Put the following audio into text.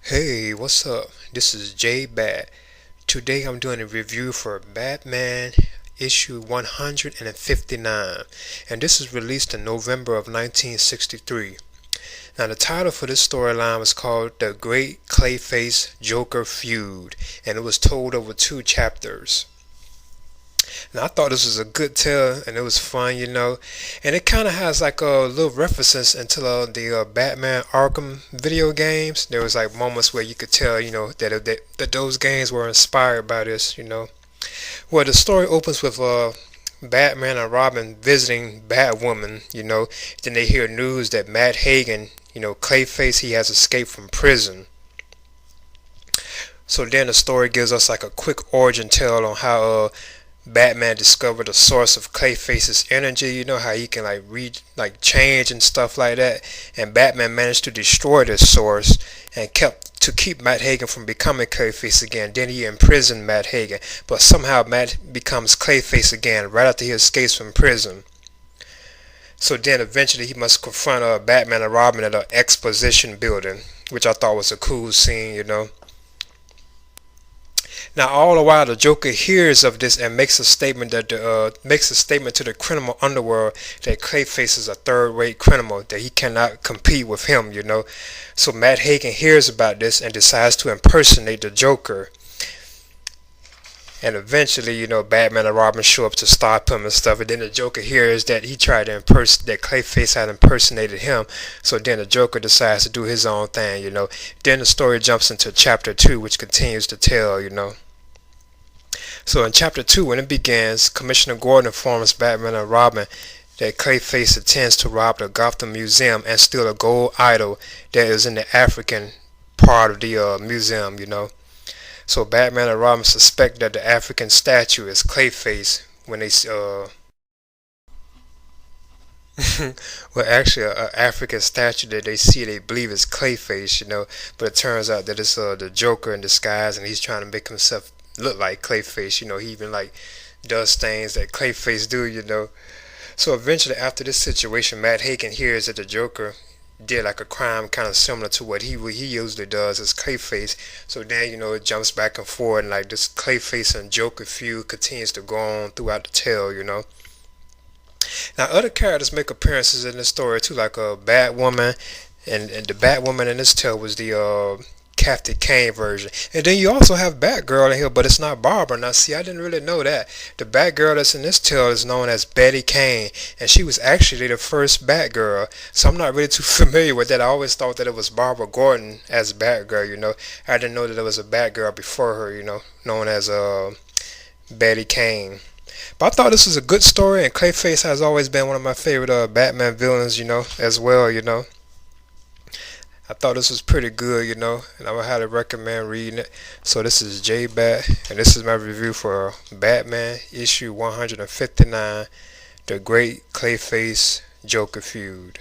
Hey, what's up? This is J Bat. Today I'm doing a review for Batman issue 159, and this is released in November of 1963. Now, the title for this storyline was called The Great Clayface Joker Feud, and it was told over two chapters. Now, I thought this was a good tale, and it was fun. And it kind of has like a little references into the Batman Arkham video games. There was like moments where you could tell, that those games were inspired by this. Well, the story opens with Batman and Robin visiting Batwoman. Then they hear news that Matt Hagen, Clayface, he has escaped from prison. So then the story gives us like a quick origin tale on how Batman discovered the source of Clayface's energy. You know how he can change and stuff like that, and Batman managed to destroy this source and kept to keep Matt Hagen from becoming Clayface again. Then he imprisoned Matt Hagen, but somehow Matt becomes Clayface again right after he escapes from prison. So then eventually he must confront Batman and Robin at an exposition building, which I thought was a cool scene. Now, all the while, the Joker hears of this and makes a statement to the criminal underworld that Clayface is a third-rate criminal, that he cannot compete with him. So Matt Hagen hears about this and decides to impersonate the Joker. And eventually, Batman and Robin show up to stop him and stuff. And then the Joker hears that that Clayface had impersonated him. So then the Joker decides to do his own thing. Then the story jumps into chapter 2, which continues to tell. So in chapter 2, when it begins, Commissioner Gordon informs Batman and Robin that Clayface intends to rob the Gotham Museum and steal a gold idol that is in the African part of the museum. So Batman and Robin suspect that the African statue is Clayface when they well, actually, an African statue that they see, they believe is Clayface. But it turns out that it's the Joker in disguise, and he's trying to make himself look like Clayface. He even does things that Clayface do. So eventually, after this situation, Matt Hagen hears that the Joker did like a crime kind of similar to what he usually does as Clayface. So then it jumps back and forth, and like this Clayface and Joker feud continues to go on throughout the tale. Now other characters make appearances in this story too, like a Batwoman, and the Batwoman in this tale was the Captain Kane version. And then you also have Batgirl in here, but it's not Barbara. Now see, I didn't really know that. The Batgirl that's in this tale is known as Betty Kane, and she was actually the first Batgirl. So I'm not really too familiar with that. I always thought that it was Barbara Gordon as Batgirl. I didn't know that there was a Batgirl before her, known as Betty Kane. But I thought this was a good story, and Clayface has always been one of my favorite Batman villains, as well. I thought this was pretty good, and I would highly recommend reading it. So this is J Bat, and this is my review for Batman issue 159, The Great Clayface Joker Feud.